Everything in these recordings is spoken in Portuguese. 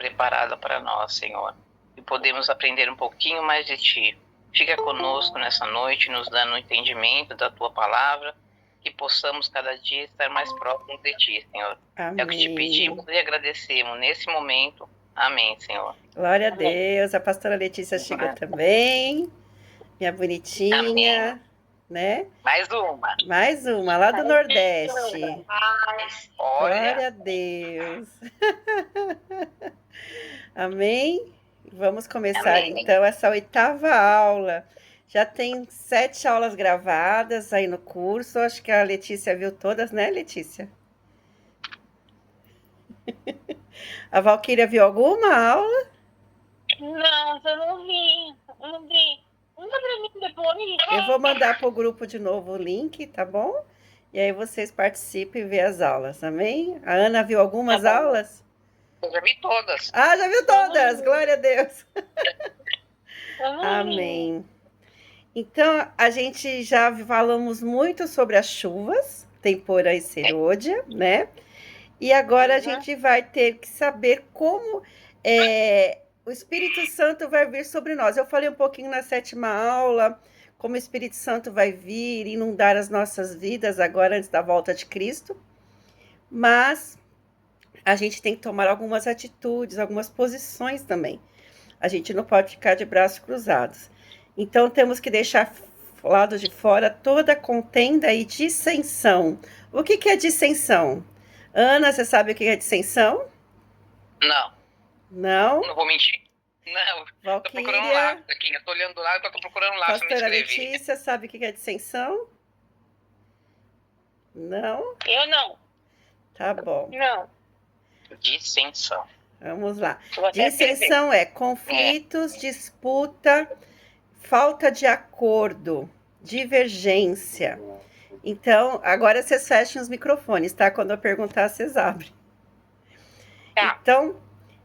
preparada para nós, Senhor. E podemos aprender um pouquinho mais de Ti. Fica conosco nessa noite, nos dando o entendimento da Tua palavra, que possamos cada dia estar mais próximos de Ti, Senhor. Amém. É o que te pedimos e agradecemos nesse momento. Amém, Senhor. Glória a Deus. A pastora Letícia chegou também. Minha bonitinha. Amém. Né? Mais uma, lá do Nordeste. Olha. Glória a Deus. Amém? Vamos começar então essa 8ª aula. Já tem 7 aulas gravadas aí no curso. Acho que a Letícia viu todas, né, Letícia? A Valquíria viu alguma aula? Não, eu não vi. Manda pra mim depois. Eu vou mandar pro grupo de novo o link, tá bom? E aí vocês participem e vê as aulas, amém? A Ana viu algumas aulas? Eu já vi todas. Ah, já viu todas! Glória a Deus! Amém. Então, a gente já falamos muito sobre as chuvas, tempora e serôdia, né? E agora a gente vai ter que saber como o Espírito Santo vai vir sobre nós. Eu falei um pouquinho na 7ª aula, como o Espírito Santo vai vir, inundar as nossas vidas agora antes da volta de Cristo. Mas a gente tem que tomar algumas atitudes, algumas posições também. A gente não pode ficar de braços cruzados. Então, temos que deixar lado de fora toda contenda e dissensão. O que é dissensão? Ana, você sabe o que é dissensão? Não. Não? Não vou mentir. Não. Valquíria, tô procurando lá aqui. Eu tô olhando lá, eu tô procurando lá pra me pastora escrever. Letícia, sabe o que é dissensão? Não? Eu não. Tá bom. Não. Dissensão. Vamos lá. Dissensão é conflitos, disputa, falta de acordo, divergência. Então, agora vocês fecham os microfones, tá? Quando eu perguntar, vocês abrem. Tá. Então,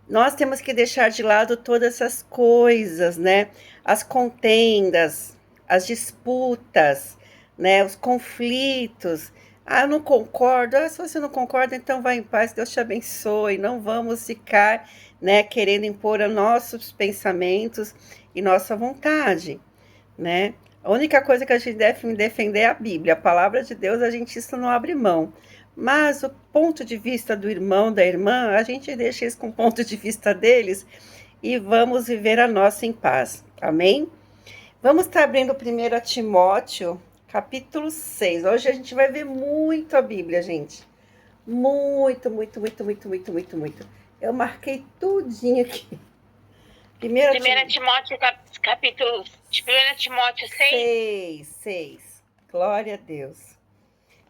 nós temos que deixar de lado todas essas coisas, né? As contendas, as disputas, né? Os conflitos. Ah, eu não concordo. Ah, se você não concorda, então vai em paz, Deus te abençoe. Não vamos ficar, né, querendo impor nossos pensamentos e nossa vontade, né? A única coisa que a gente deve defender é a Bíblia. A palavra de Deus, a gente isso não abre mão. Mas o ponto de vista do irmão, da irmã, a gente deixa isso com o ponto de vista deles e vamos viver a nossa em paz. Amém? Vamos estar abrindo 1 Timóteo, capítulo 6. Hoje a gente vai ver muito a Bíblia, gente. Muito. Eu marquei tudinho aqui. 1 Timóteo, capítulo... 1 Timóteo 6? 6. Glória a Deus.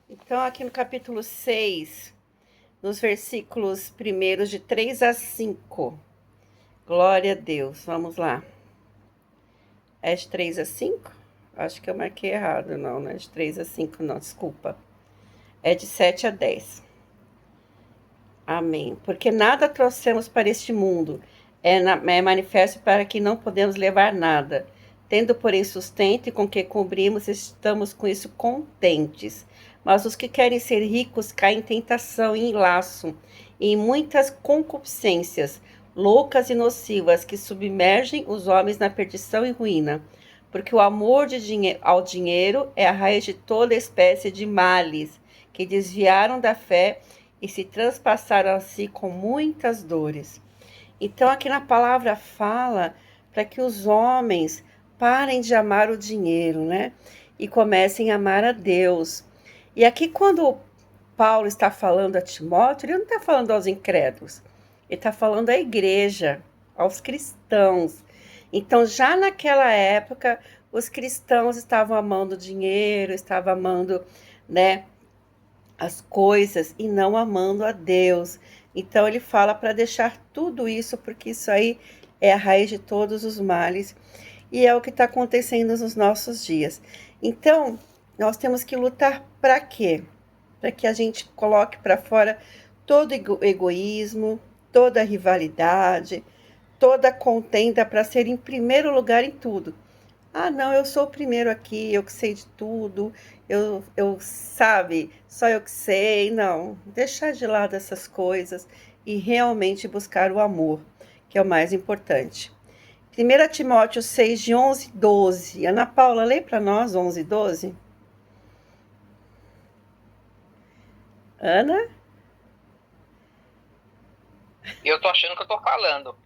Então, aqui no capítulo 6, nos versículos primeiros de 3 a 5. Glória a Deus. Vamos lá. É de 3 a 5? Acho que eu marquei errado. Não é de 3 a 5, não. Desculpa. É de 7 a 10. Amém. Porque nada trouxemos para este mundo. É manifesto para que não podemos levar nada. Tendo, porém, sustento e com que cobrimos, estamos com isso contentes. Mas os que querem ser ricos caem em tentação e em laço, e em muitas concupiscências, loucas e nocivas, que submergem os homens na perdição e ruína. Porque o amor ao dinheiro é a raiz de toda espécie de males, que desviaram da fé e se transpassaram a si com muitas dores. Então, aqui na palavra fala para que os homens parem de amar o dinheiro, né? E comecem a amar a Deus. E aqui, quando Paulo está falando a Timóteo, ele não está falando aos incrédulos. Ele está falando à igreja, aos cristãos. Então, já naquela época, os cristãos estavam amando o dinheiro, estavam amando, né, as coisas e não amando a Deus. Então, ele fala para deixar tudo isso, porque isso aí é a raiz de todos os males. E é o que está acontecendo nos nossos dias. Então, nós temos que lutar para quê? Para que a gente coloque para fora todo egoísmo, toda rivalidade, toda contenda para ser em primeiro lugar em tudo. Ah, não, eu sou o primeiro aqui, eu que sei de tudo, sabe, só eu que sei. Não, deixar de lado essas coisas e realmente buscar o amor, que é o mais importante. 1 Timóteo 6, de 11 e 12. Ana Paula, lê para nós 11 e 12. Ana? Eu tô achando que eu tô falando.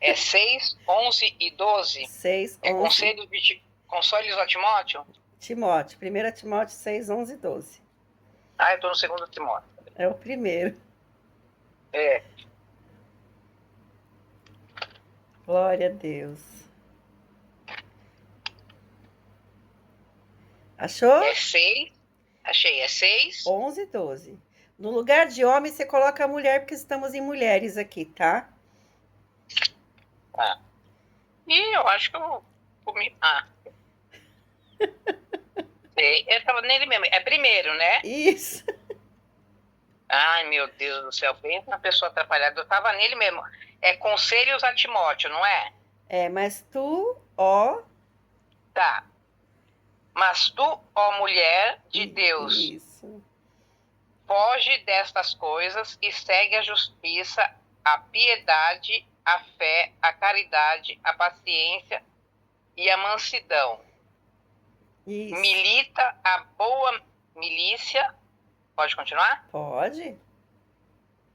É 6, 11 e 12? 6, É 11. Conselhos a Timóteo? Timóteo, 1 Timóteo 6, 11 e 12. Ah, eu tô no 2 Timóteo. É o primeiro. É. Glória a Deus. Achou? É 6. Achei, é 6. 11 e 12. No lugar de homem, você coloca a mulher, porque estamos em mulheres aqui, tá? Ah. E eu acho que eu comi. Ah. Sei. Eu tava nele mesmo. É primeiro, né? Isso. Ai, meu Deus do céu. Pensa na pessoa atrapalhada. Eu tava nele mesmo. É Conselhos a Timóteo, não é? É, mas tu, ó. Tá. Mas tu, ó mulher de Deus, Isso. foge destas coisas e segue a justiça, a piedade, a fé, a caridade, a paciência e a mansidão. Isso. Milita a boa milícia, pode continuar? Pode?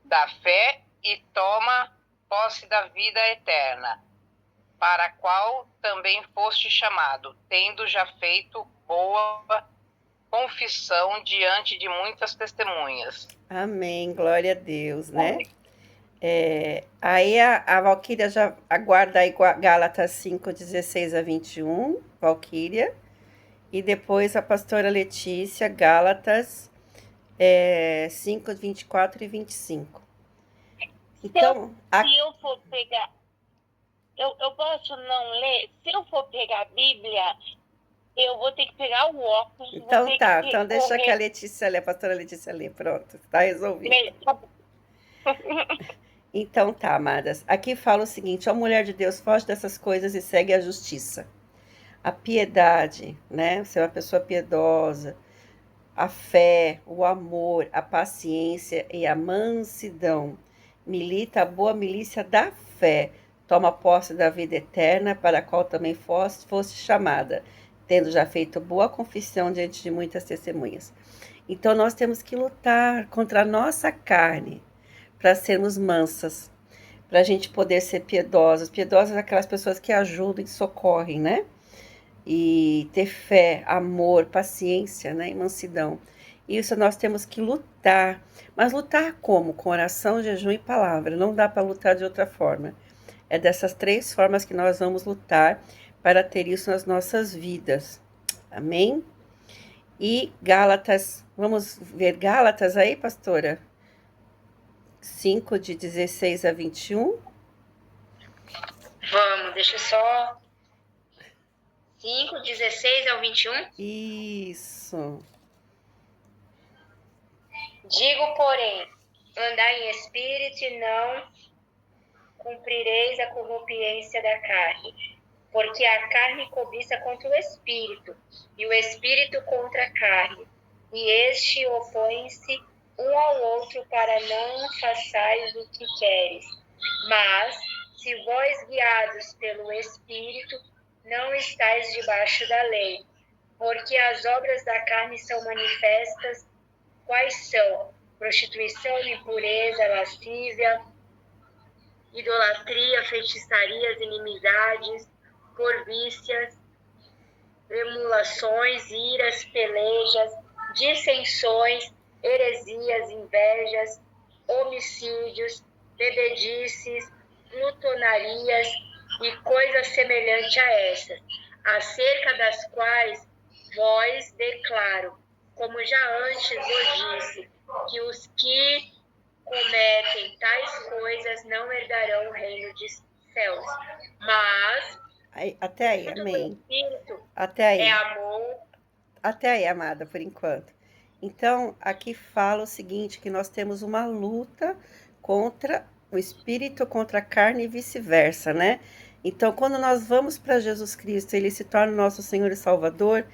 Da fé e toma posse da vida eterna, para a qual também foste chamado, tendo já feito boa confissão diante de muitas testemunhas. Amém. Glória a Deus, né? Aí a Valquíria já aguarda aí Gálatas 5, 16 a 21, Valquíria. E depois a pastora Letícia, Gálatas 5, 24 e 25. Então, se eu for pegar, eu posso não ler? Se eu for pegar a Bíblia, eu vou ter que pegar o óculos. Então tá, então deixa que a Letícia lê, a pastora Letícia lê, pronto, tá resolvido. Então tá, amadas, aqui fala o seguinte, ó mulher de Deus, foge dessas coisas e segue a justiça, a piedade, né, você é uma pessoa piedosa, a fé, o amor, a paciência e a mansidão, milita a boa milícia da fé, toma posse da vida eterna, para a qual também foste chamada, tendo já feito boa confissão diante de muitas testemunhas. Então nós temos que lutar contra a nossa carne, para sermos mansas, para a gente poder ser piedosas. Piedosas aquelas pessoas que ajudam e socorrem, né? E ter fé, amor, paciência, né? E mansidão. Isso nós temos que lutar. Mas lutar como? Com oração, jejum e palavra. Não dá para lutar de outra forma. É dessas 3 formas que nós vamos lutar para ter isso nas nossas vidas. Amém? E Gálatas, vamos ver Gálatas aí, pastora? 5, de 16 a 21. Vamos, deixa eu só. 5, 16 ao 21. Isso. Digo, porém, andai em espírito e não cumprireis a concupiscência da carne. Porque a carne cobiça contra o espírito, e o espírito contra a carne. E este opõe-se um ao outro para não façais o que queres. Mas, se vós guiados pelo espírito, não estáis debaixo da lei. Porque as obras da carne são manifestas, quais são? Prostituição, impureza, lascívia, idolatria, feitiçarias, inimizades, corvícias, emulações, iras, pelejas, dissensões, heresias, invejas, homicídios, bebedices, glutonarias e coisas semelhantes a essas, acerca das quais vós declaro, como já antes vos disse, que os que cometem tais coisas não herdarão o reino dos céus. Mas Até aí, amém. Até aí. É amor. Até aí, amada, por enquanto. Então, aqui fala o seguinte, que nós temos uma luta contra o espírito, contra a carne e vice-versa, né? Então, quando nós vamos para Jesus Cristo, ele se torna o nosso Senhor e Salvador,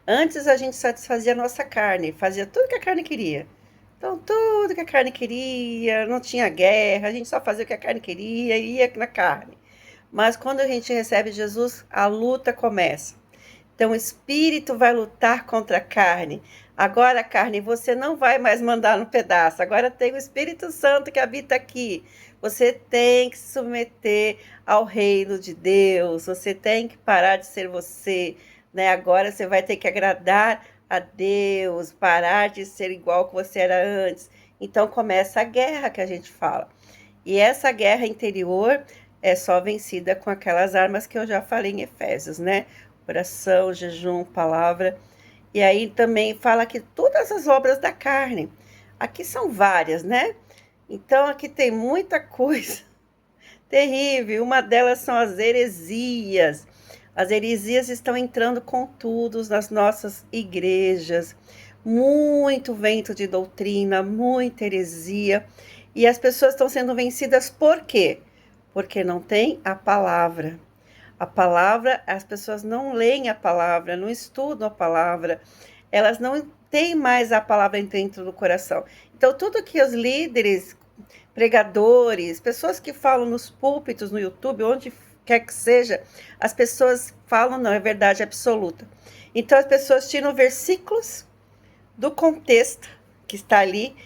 antes a gente satisfazia a nossa carne, fazia tudo que a carne queria. Então, tudo que a carne queria, não tinha guerra, a gente só fazia o que a carne queria e ia na carne. Mas quando a gente recebe Jesus, a luta começa. Então, o Espírito vai lutar contra a carne. Agora, carne, você não vai mais mandar no pedaço. Agora tem o Espírito Santo que habita aqui. Você tem que se submeter ao reino de Deus. Você tem que parar de ser você, né? Agora você vai ter que agradar a Deus, parar de ser igual que você era antes. Então começa a guerra que a gente fala. E essa guerra interior é só vencida com aquelas armas que eu já falei em Efésios, né? Oração, jejum, palavra. E aí também fala que todas as obras da carne. Aqui são várias, né? Então aqui tem muita coisa terrível. Uma delas são as heresias. As heresias estão entrando com tudo nas nossas igrejas. Muito vento de doutrina, muita heresia. E as pessoas estão sendo vencidas por quê? Porque não tem a palavra. A palavra, as pessoas não leem a palavra, não estudam a palavra, elas não têm mais a palavra dentro do coração. Então, tudo que os líderes, pregadores, pessoas que falam nos púlpitos, no YouTube, onde quer que seja, as pessoas falam, não, é verdade absoluta. Então, as pessoas tiram versículos do contexto que está ali,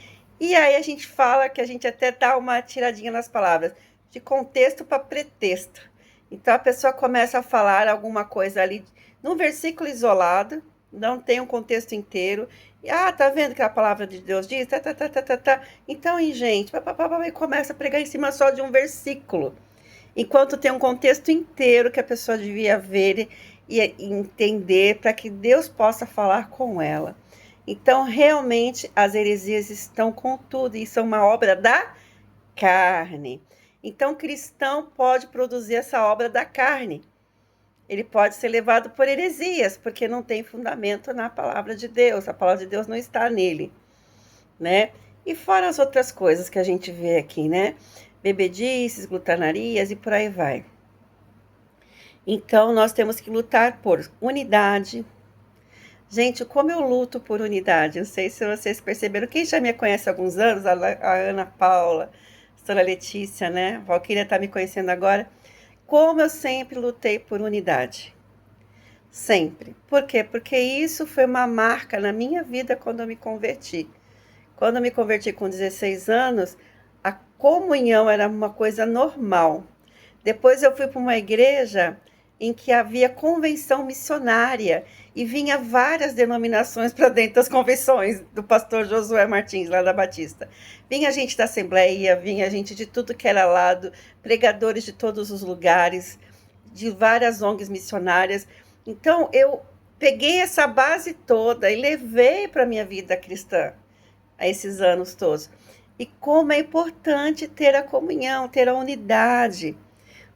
e aí a gente fala que a gente até dá uma tiradinha nas palavras, de contexto para pretexto. Então a pessoa começa a falar alguma coisa ali, num versículo isolado, não tem um contexto inteiro, e tá vendo que a palavra de Deus diz, Então, gente, e começa a pregar em cima só de um versículo, enquanto tem um contexto inteiro que a pessoa devia ver e entender para que Deus possa falar com ela. Então, realmente, as heresias estão com tudo, e são uma obra da carne. Então, o cristão pode produzir essa obra da carne. Ele pode ser levado por heresias, porque não tem fundamento na palavra de Deus. A palavra de Deus não está nele, né? E fora as outras coisas que a gente vê aqui, né? Bebedices, glutanarias e por aí vai. Então, nós temos que lutar por unidade. Gente, como eu luto por unidade? Não sei se vocês perceberam. Quem já me conhece há alguns anos, a Ana Paula, a doutora Letícia, né? A Valquíria está me conhecendo agora. Como eu sempre lutei por unidade. Sempre. Por quê? Porque isso foi uma marca na minha vida quando eu me converti. Quando eu me converti com 16 anos, a comunhão era uma coisa normal. Depois eu fui para uma igreja em que havia convenção missionária e vinha várias denominações para dentro das convenções do pastor Josué Martins, lá da Batista. Vinha gente da Assembleia, vinha gente de tudo que era lado, pregadores de todos os lugares, de várias ONGs missionárias. Então, eu peguei essa base toda e levei para a minha vida cristã, a esses anos todos. E como é importante ter a comunhão, ter a unidade,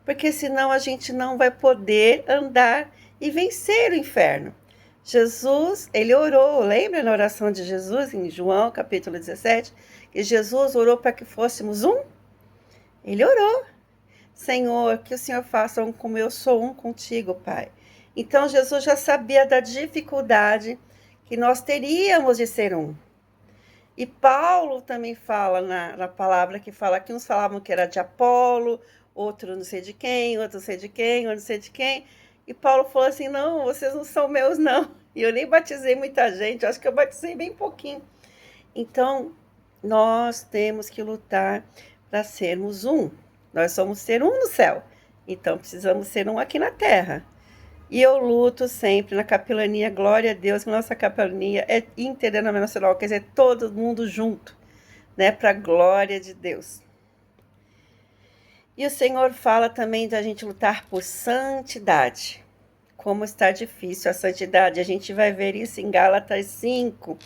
porque senão a gente não vai poder andar e vencer o inferno. Jesus, ele orou, lembra na oração de Jesus, em João, capítulo 17, que Jesus orou para que fôssemos um? Ele orou. Senhor, que o Senhor faça um como eu sou um contigo, Pai. Então, Jesus já sabia da dificuldade que nós teríamos de ser um. E Paulo também fala na palavra que fala que uns falavam que era de Apolo, outro não sei de quem, outro não sei de quem, outro não sei de quem. E Paulo falou assim, não, vocês não são meus, não. E eu nem batizei muita gente, acho que eu batizei bem pouquinho. Então, nós temos que lutar para sermos um. Nós somos ser um no céu. Então, precisamos ser um aqui na terra. E eu luto sempre na capelania, glória a Deus, que nossa capelania é interdenominacional, quer dizer, todo mundo junto, né, para a glória de Deus. E o Senhor fala também de a gente lutar por santidade. Como está difícil a santidade, a gente vai ver isso em Gálatas 5.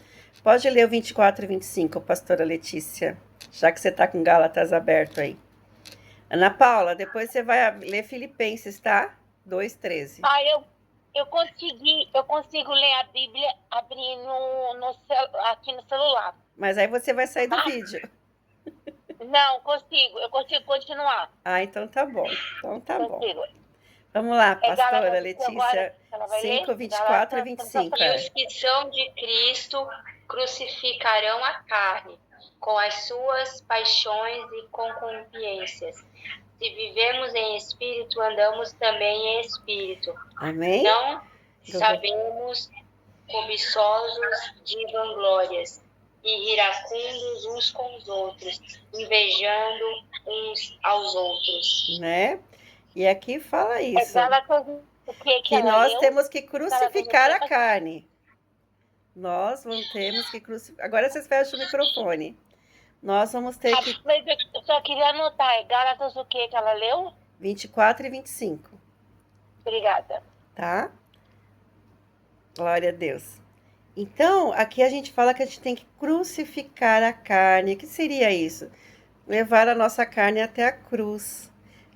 Pode ler o 24 e 25, pastora Letícia, já que você está com Gálatas aberto aí. Ana Paula, depois você vai ler Filipenses, tá? 2:13. Eu consigo ler a Bíblia abrindo aqui no celular. Mas aí você vai sair do vídeo. Não, eu consigo continuar. Então tá bom. Então tá Consigo. bom. Vamos lá, pastora Gálatas, Letícia, agora, 5, 24 e 25. E os que são de Cristo crucificarão a carne, com as suas paixões e concupiscências. Se vivemos em espírito, andamos também em espírito. Amém? Não sabemos cobiçosos de vanglórias e iracundos uns com os outros, invejando uns aos outros. Né? E aqui fala isso, O que que ela nós leu? temos que crucificar Gálatas, a carne. Nós temos que crucificar. Agora vocês fecham o microfone. Nós vamos ter que. Mas eu só queria anotar, é Gálatas o que ela leu? 24 e 25, Obrigada. tá? Glória a Deus. Então, aqui a gente fala que a gente tem que crucificar a carne. O que seria isso? Levar a nossa carne até a cruz.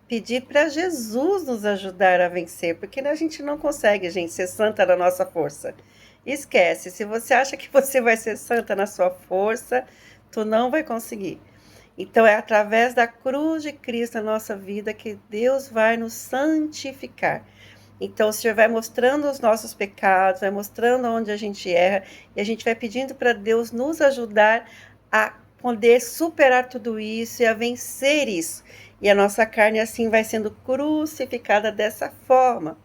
Pedir para Jesus nos ajudar a vencer, porque a gente não consegue, gente, ser santa na nossa força. Esquece, se você acha que você vai ser santa na sua força, tu não vai conseguir. Então, é através da cruz de Cristo na nossa vida que Deus vai nos santificar. Então, o Senhor vai mostrando os nossos pecados, vai mostrando onde a gente erra, e a gente vai pedindo para Deus nos ajudar a poder superar tudo isso e a vencer isso. E a nossa carne, assim, vai sendo crucificada dessa forma,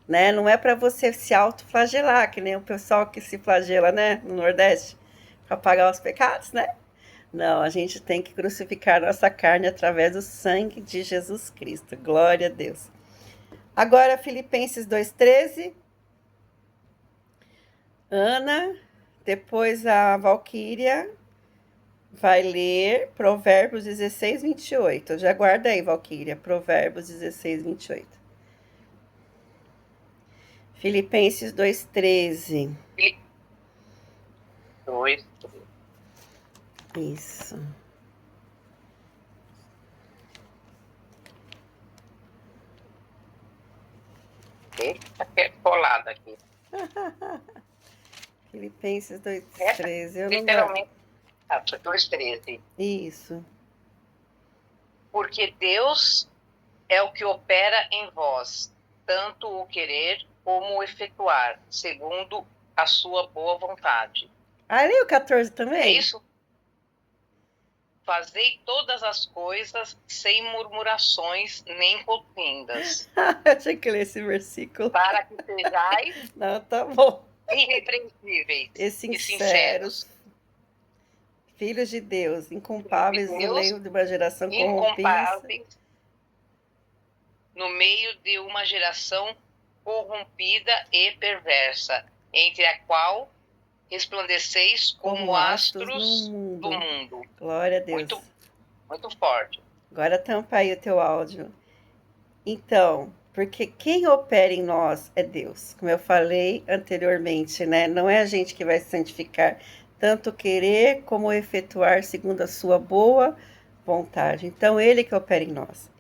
né? Não é para você se autoflagelar, que nem o pessoal que se flagela, né, no Nordeste, para pagar os pecados, né? Não, a gente tem que crucificar nossa carne através do sangue de Jesus Cristo. Glória a Deus. Agora, Filipenses 2,13. Ana, depois a Valquíria vai ler Provérbios 16, 28. Já guarda aí, Valquíria, Provérbios 16, 28. Filipenses 2,13. 2. Isso. Eita, que é colado aqui. Filipenses 2,13. Eu não Literalmente, 2,13. Isso. Porque Deus é o que opera em vós, tanto o querer como o efetuar, segundo a sua boa vontade. Ah, leu o 14 também? É isso? Fazei todas as coisas sem murmurações nem contendas, Eu achei que eu li esse versículo. para que sejais Não, tá bom. irrepreensíveis E sinceros, filhos de Deus, inculpáveis no meio de uma geração corrompida. incomparáveis, no meio de uma geração corrompida e perversa, entre a qual resplandeceis como astros do mundo. Glória a Deus. Muito forte. Agora tampa aí o teu áudio. Então, porque quem opera em nós é Deus, como eu falei anteriormente, né? Não é a gente que vai se santificar, tanto querer como efetuar segundo a sua boa vontade. Então, Ele que opera em nós.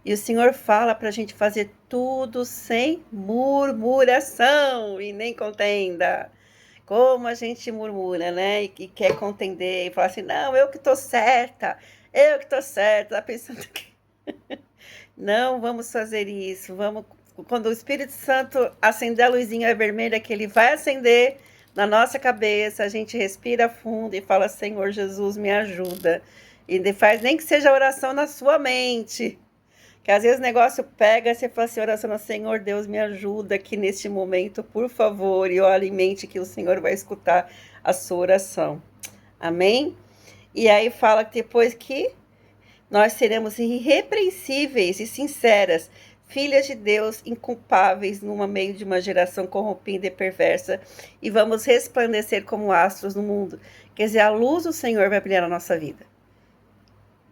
E o Senhor fala para a gente fazer tudo sem murmuração e nem contenda. Como a gente murmura, né? E quer contender e fala assim, não, eu que tô certa, tá pensando que não vamos fazer isso, vamos, quando o Espírito Santo acender a luzinha vermelha que ele vai acender na nossa cabeça, a gente respira fundo e fala, Senhor Jesus, me ajuda, e faz nem que seja oração na sua mente, que às vezes o negócio pega, você fala assim, oração no Senhor, Deus me ajuda aqui neste momento, por favor, e olhe em mente que o Senhor vai escutar a sua oração. Amém? E aí fala que depois que nós seremos irrepreensíveis e sinceras, filhas de Deus, inculpáveis no meio de uma geração corrompida e perversa, e vamos resplandecer como astros no mundo. Quer dizer, a luz do Senhor vai brilhar na nossa vida.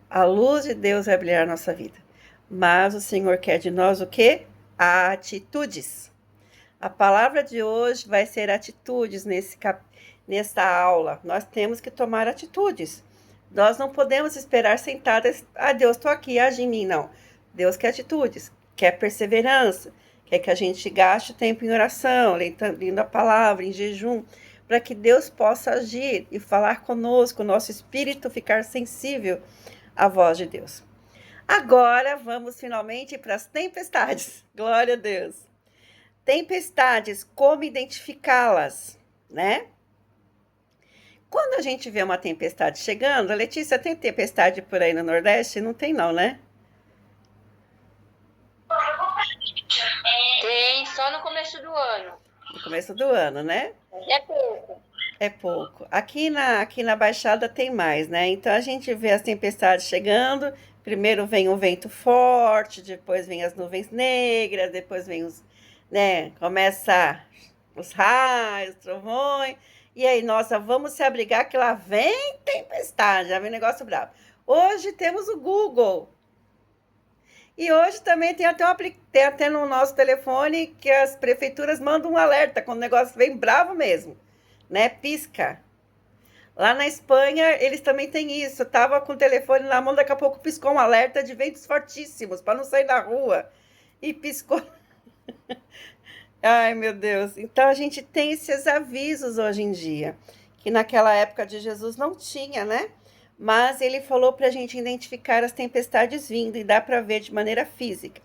A luz de Deus vai brilhar na nossa vida. Mas o Senhor quer de nós o quê? Atitudes. A palavra de hoje vai ser atitudes nesta aula. Nós temos que tomar atitudes. Nós não podemos esperar sentadas, Deus, estou aqui, age em mim. Não. Deus quer atitudes, quer perseverança, quer que a gente gaste tempo em oração, lendo a palavra, em jejum, para que Deus possa agir e falar conosco, o nosso espírito ficar sensível à voz de Deus. Agora, vamos finalmente para as tempestades. Glória a Deus. Tempestades, como identificá-las, né? Quando a gente vê uma tempestade chegando, Letícia, tem tempestade por aí no Nordeste? Não tem não, né? Tem só no começo do ano. No começo do ano, né? É pouco. É pouco. Aqui na Baixada tem mais, né? Então a gente vê as tempestades chegando. Primeiro vem o vento forte, depois vem as nuvens negras, depois vem os, né? Começa os raios, trovões. E aí, nossa, vamos se abrigar que lá vem tempestade, já vem negócio bravo. Hoje temos o Google. E hoje também tem até no nosso telefone que as prefeituras mandam um alerta quando o negócio vem bravo mesmo, né? Pisca. Lá na Espanha, eles também têm isso. Eu tava com o telefone na mão, daqui a pouco piscou um alerta de ventos fortíssimos para não sair da rua. E piscou. Ai, meu Deus. Então a gente tem esses avisos hoje em dia, que naquela época de Jesus não tinha, né? Mas ele falou para a gente identificar as tempestades vindo e dá para ver de maneira física.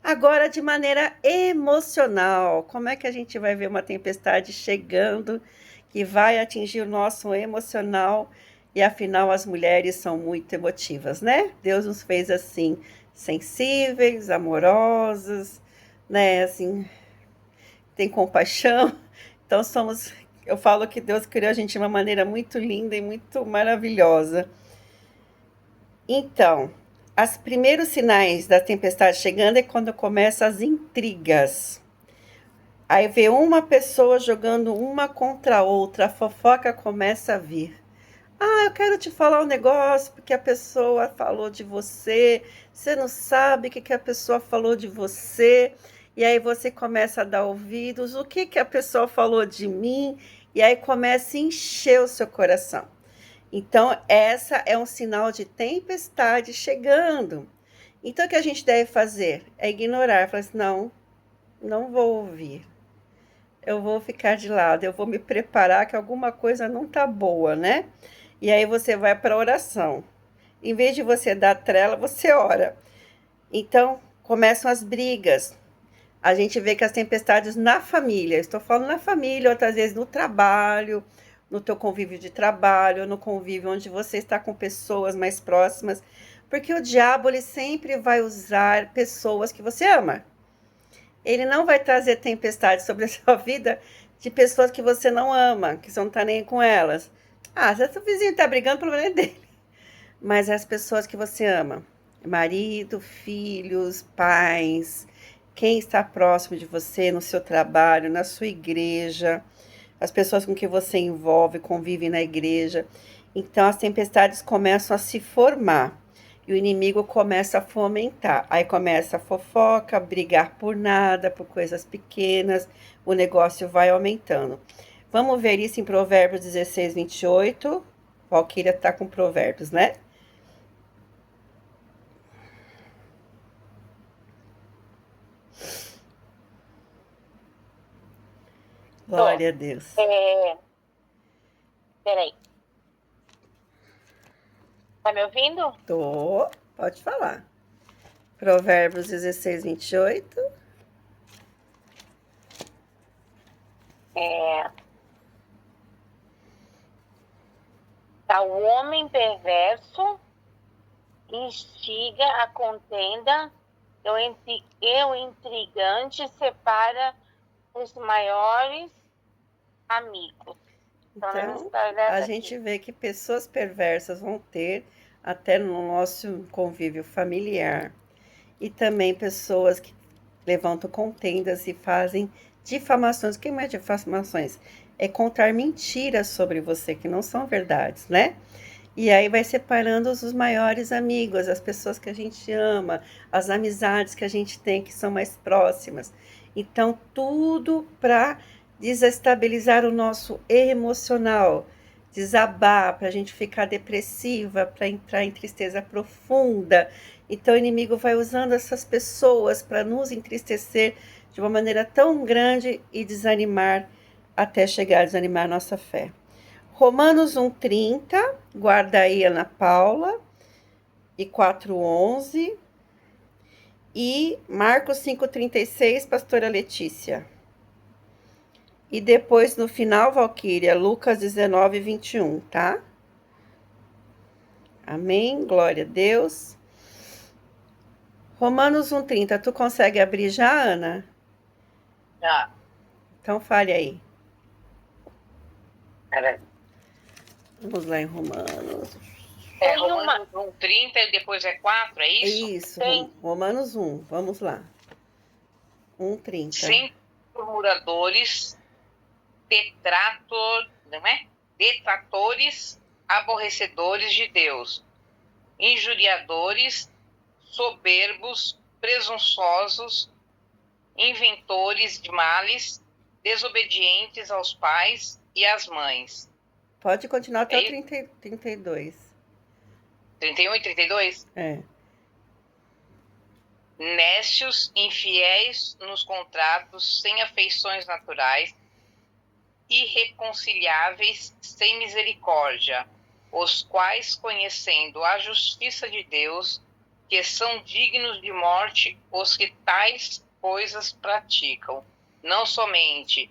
Agora, de maneira emocional, como é que a gente vai ver uma tempestade chegando que vai atingir o nosso emocional? E afinal, as mulheres são muito emotivas, né? Deus nos fez assim, sensíveis, amorosas, né? Assim, tem compaixão. Então, eu falo que Deus criou a gente de uma maneira muito linda e muito maravilhosa. Então, os primeiros sinais da tempestade chegando é quando começam as intrigas. Aí vê uma pessoa jogando uma contra a outra, a fofoca começa a vir. Ah, eu quero te falar um negócio porque a pessoa falou de você, você não sabe o que a pessoa falou de você, e aí você começa a dar ouvidos, o que a pessoa falou de mim, e aí começa a encher o seu coração. Então, essa é um sinal de tempestade chegando. Então, o que a gente deve fazer? É ignorar, falar assim, não vou ouvir. Eu vou ficar de lado, eu vou me preparar que alguma coisa não tá boa, né? E aí você vai para a oração. Em vez de você dar trela, você ora. Então, começam as brigas. A gente vê que as tempestades na família, estou falando na família, outras vezes no trabalho, no teu convívio de trabalho, no convívio onde você está com pessoas mais próximas, porque o diabo ele sempre vai usar pessoas que você ama. Ele não vai trazer tempestade sobre a sua vida de pessoas que você não ama, que você não está nem com elas. Ah, se o vizinho está brigando, o problema é dele. Mas é as pessoas que você ama, marido, filhos, pais, quem está próximo de você no seu trabalho, na sua igreja, as pessoas com que você envolve, convive na igreja. Então as tempestades começam a se formar e o inimigo começa a fomentar. Aí começa a fofoca, brigar por nada, por coisas pequenas, o negócio vai aumentando. Vamos ver isso em Provérbios 16, 28. Valquíria está com Provérbios, né? Glória a Deus. Peraí. Tá me ouvindo? Tô, pode falar. Provérbios 16, 28. Tá, o homem perverso instiga a contenda, o intrigante separa os maiores amigos. Então, a gente vê que pessoas perversas vão ter até no nosso convívio familiar. E também pessoas que levantam contendas e fazem difamações. O que é difamações? É contar mentiras sobre você, que não são verdades, né? E aí vai separando os maiores amigos, as pessoas que a gente ama, as amizades que a gente tem que são mais próximas. Então, tudo para desestabilizar o nosso emocional, desabar, para a gente ficar depressiva, para entrar em tristeza profunda. Então, o inimigo vai usando essas pessoas para nos entristecer de uma maneira tão grande e desanimar, até chegar a desanimar a nossa fé. Romanos 1,30, guarda aí, Ana Paula, e 4,11. E Marcos 5,36, pastora Letícia. E depois, no final, Valquíria, Lucas 19, 21, tá? Amém, glória a Deus. Romanos 1,30, tu consegue abrir já, Ana? Já. Então fale aí. Peraí. Vamos lá em Romanos. Romanos 1,30 e depois é 4, é isso? Isso, Sim. Romanos 1, vamos lá. 1,30. Sem murmuradores, detratores, aborrecedores de Deus, injuriadores, soberbos, presunçosos, inventores de males, desobedientes aos pais e às mães. Pode continuar até o É 32. 31 e 32? É. Nécios, infiéis nos contratos, sem afeições naturais, irreconciliáveis, sem misericórdia, os quais, conhecendo a justiça de Deus, que são dignos de morte os que tais coisas praticam, não somente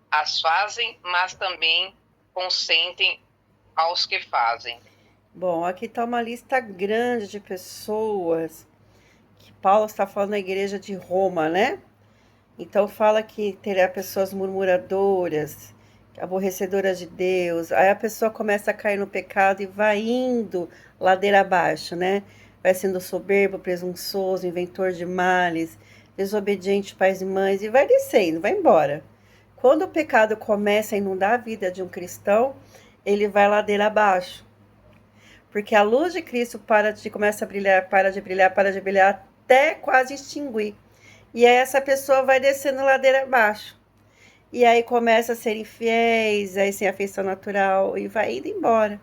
as fazem, mas também consentem aos que fazem. Bom, aqui está uma lista grande de pessoas que Paulo está falando na igreja de Roma, né? Então fala que terá pessoas murmuradoras, aborrecedoras de Deus. Aí a pessoa começa a cair no pecado e vai indo ladeira abaixo, né? Vai sendo soberbo, presunçoso, inventor de males, desobediente pais e mães, e vai descendo, vai embora. Quando o pecado começa a inundar a vida de um cristão, ele vai ladeira abaixo. Porque a luz de Cristo começa a brilhar, para de brilhar, até quase extinguir. E aí essa pessoa vai descendo ladeira abaixo. E aí começa a ser infiéis, aí sem afeição natural, e vai indo embora.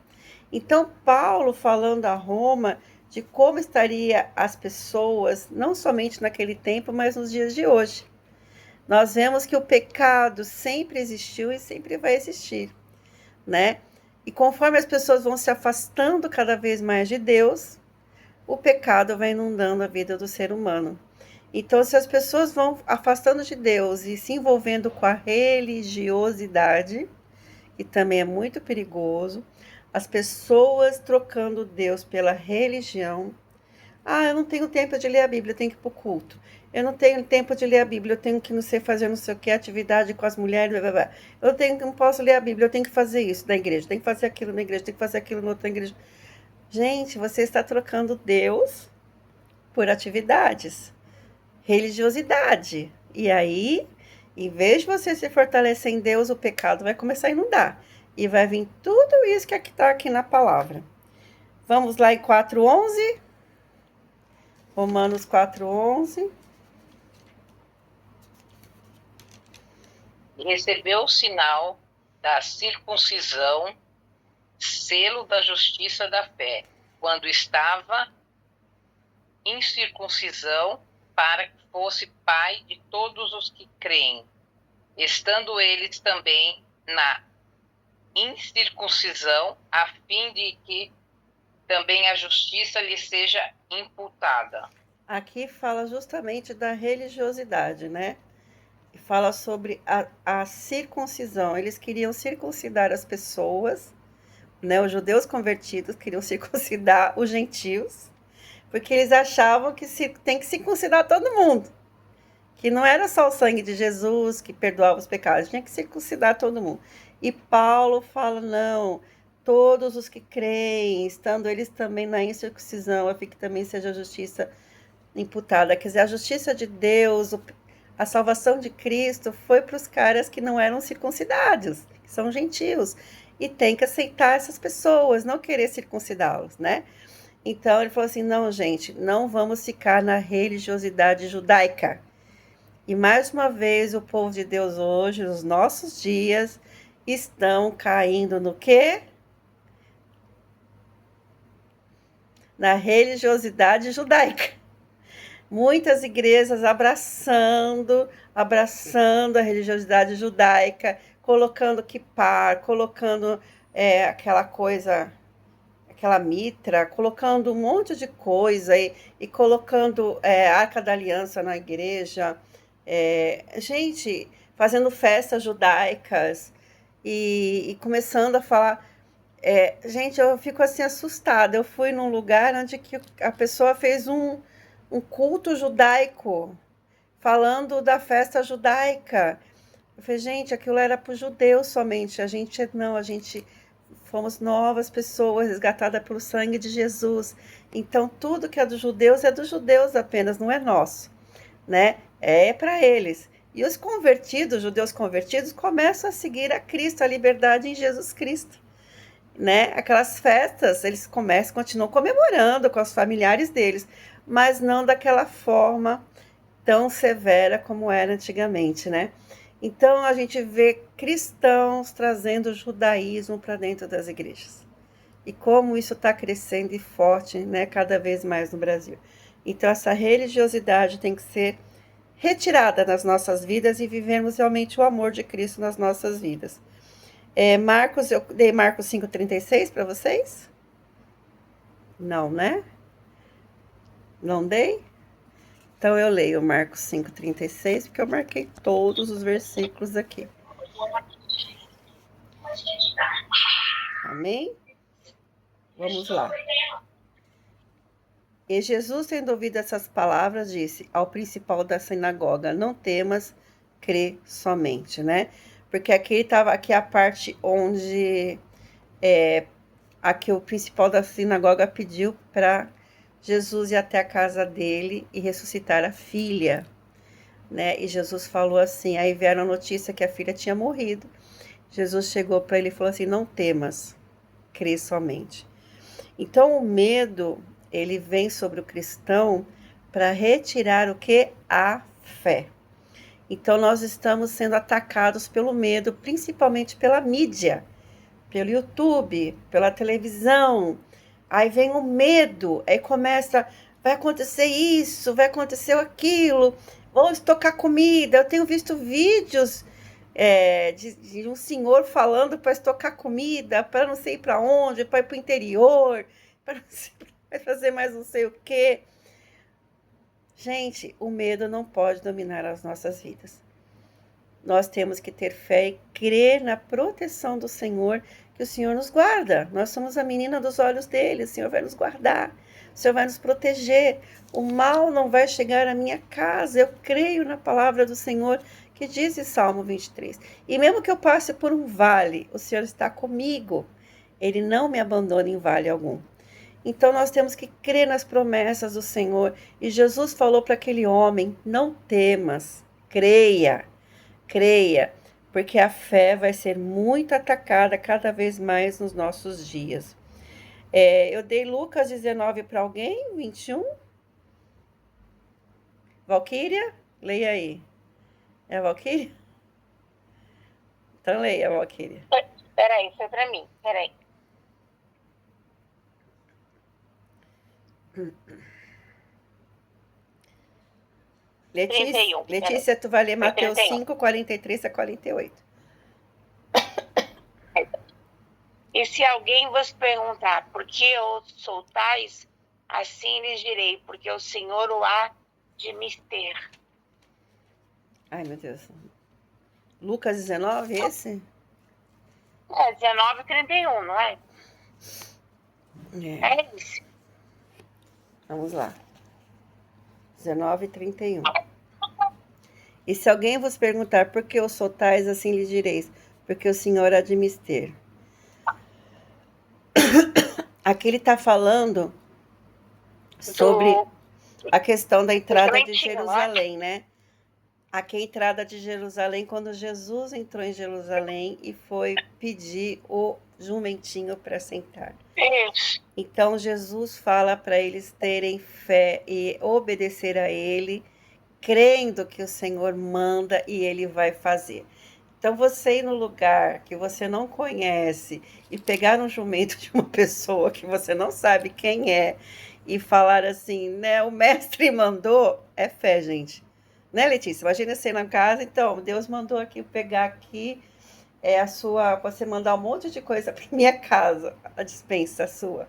Então, Paulo falando a Roma de como estaria as pessoas, não somente naquele tempo, mas nos dias de hoje. Nós vemos que o pecado sempre existiu e sempre vai existir, né? E conforme as pessoas vão se afastando cada vez mais de Deus, o pecado vai inundando a vida do ser humano. Então, se as pessoas vão afastando de Deus e se envolvendo com a religiosidade, que também é muito perigoso, as pessoas trocando Deus pela religião. Ah, eu não tenho tempo de ler a Bíblia, eu tenho que ir para o culto. Eu não tenho tempo de ler a Bíblia, eu tenho que não sei fazer não sei o que, atividade com as mulheres, blá, blá, blá. Não posso ler a Bíblia, eu tenho que fazer isso na igreja, tenho que fazer aquilo na igreja, tenho que fazer aquilo na outra igreja. Gente, você está trocando Deus por atividades, religiosidade. E aí, em vez de você se fortalecer em Deus, o pecado vai começar a inundar. E vai vir tudo isso que está aqui na palavra. Vamos lá em 4:11. Romanos 4:11. Recebeu o sinal da circuncisão, selo da justiça da fé, quando estava em circuncisão, para que fosse pai de todos os que creem, estando eles também na incircuncisão, a fim de que também a justiça lhe seja imputada. Aqui fala justamente da religiosidade, né? E fala sobre a circuncisão. Eles queriam circuncidar as pessoas, né? Os judeus convertidos queriam circuncidar os gentios, porque eles achavam que tem que circuncidar todo mundo. Que não era só o sangue de Jesus que perdoava os pecados, tinha que circuncidar todo mundo. E Paulo fala, não, todos os que creem, estando eles também na incircuncisão, a fim que também seja a justiça imputada. Quer dizer, a justiça de Deus, a salvação de Cristo foi para os caras que não eram circuncidados, que são gentios. E tem que aceitar essas pessoas, não querer circuncidá-los, né? Então ele falou assim, não, gente, não vamos ficar na religiosidade judaica. E mais uma vez o povo de Deus hoje, nos nossos dias, estão caindo no quê? Na religiosidade judaica. Muitas igrejas abraçando a religiosidade judaica, colocando kippah, colocando aquela coisa, aquela mitra, colocando um monte de coisa e colocando Arca da Aliança na igreja. Gente, fazendo festas judaicas e começando a falar. Gente, eu fico assim assustada. Eu fui num lugar onde que a pessoa fez um culto judaico, falando da festa judaica. Eu falei, gente, aquilo era para os judeus somente. A gente não, a gente fomos novas pessoas resgatadas pelo sangue de Jesus. Então, tudo que é dos judeus apenas, não é nosso, né? É para eles. E os convertidos, judeus convertidos, começam a seguir a Cristo, a liberdade em Jesus Cristo, né? Aquelas festas, eles continuam comemorando com os familiares deles, mas não daquela forma tão severa como era antigamente, né? Então a gente vê cristãos trazendo o judaísmo para dentro das igrejas. E como isso está crescendo e forte, né, cada vez mais no Brasil. Então essa religiosidade tem que ser retirada das nossas vidas e vivermos realmente o amor de Cristo nas nossas vidas. Marcos, eu dei Marcos 5,36 para vocês? Não, né? Não dei? Então eu leio Marcos 5,36, porque eu marquei todos os versículos aqui. Amém? Vamos lá. E Jesus, tendo ouvido essas palavras, disse ao principal da sinagoga: não temas, crê somente, né? Porque aqui é a parte onde aqui o principal da sinagoga pediu para Jesus ir até a casa dele e ressuscitar a filha, né? E Jesus falou assim, aí vieram a notícia que a filha tinha morrido. Jesus chegou para ele e falou assim, não temas, crê somente. Então o medo, ele vem sobre o cristão para retirar o que? A fé. Então nós estamos sendo atacados pelo medo, principalmente pela mídia, pelo YouTube, pela televisão. Aí vem o medo, aí começa, vai acontecer isso, vai acontecer aquilo, vão estocar comida. Eu tenho visto vídeos de um senhor falando para estocar comida, para não sei para onde, para ir para o interior, para fazer mais não sei o quê. Gente, o medo não pode dominar as nossas vidas. Nós temos que ter fé e crer na proteção do Senhor, que o Senhor nos guarda. Nós somos a menina dos olhos dele, o Senhor vai nos guardar, o Senhor vai nos proteger. O mal não vai chegar à minha casa, eu creio na palavra do Senhor, que diz em Salmo 23. E mesmo que eu passe por um vale, o Senhor está comigo, ele não me abandona em vale algum. Então nós temos que crer nas promessas do Senhor. E Jesus falou para aquele homem, não temas, creia, porque a fé vai ser muito atacada cada vez mais nos nossos dias. Eu dei Lucas 19 para alguém, 21. Valquíria, leia aí. É a Valquíria? Então leia, Valquíria. Peraí, foi para mim, peraí. Letícia, 31, Letícia, tu vai ler Mateus 31. 5, 43 a 48. E se alguém vos perguntar por que os soltais, assim lhes direi, porque o Senhor o há de mister. Ai, meu Deus. Lucas 19, esse? 19:31, não é? É isso. Vamos lá. 19:31. E se alguém vos perguntar por que os soltais, assim lhes direis, porque o Senhor há de mister. Aqui ele está falando sobre a questão da entrada de Jerusalém, né? Aqui a entrada de Jerusalém, quando Jesus entrou em Jerusalém e foi pedir o jumentinho para sentar. Isso. Então Jesus fala para eles terem fé e obedecer a ele, crendo que o Senhor manda e ele vai fazer. Então você ir no lugar que você não conhece e pegar um jumento de uma pessoa que você não sabe quem é e falar assim, né, o mestre mandou, é fé, gente. Né, Letícia? Imagina você na casa, então, Deus mandou aqui pegar aqui você mandar um monte de coisa para minha casa, a despensa sua.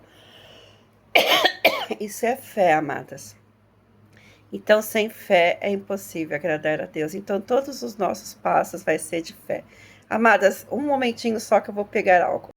Isso é fé, amadas. Então, sem fé é impossível agradar a Deus. Então, todos os nossos passos vai ser de fé. Amadas, um momentinho só que eu vou pegar algo.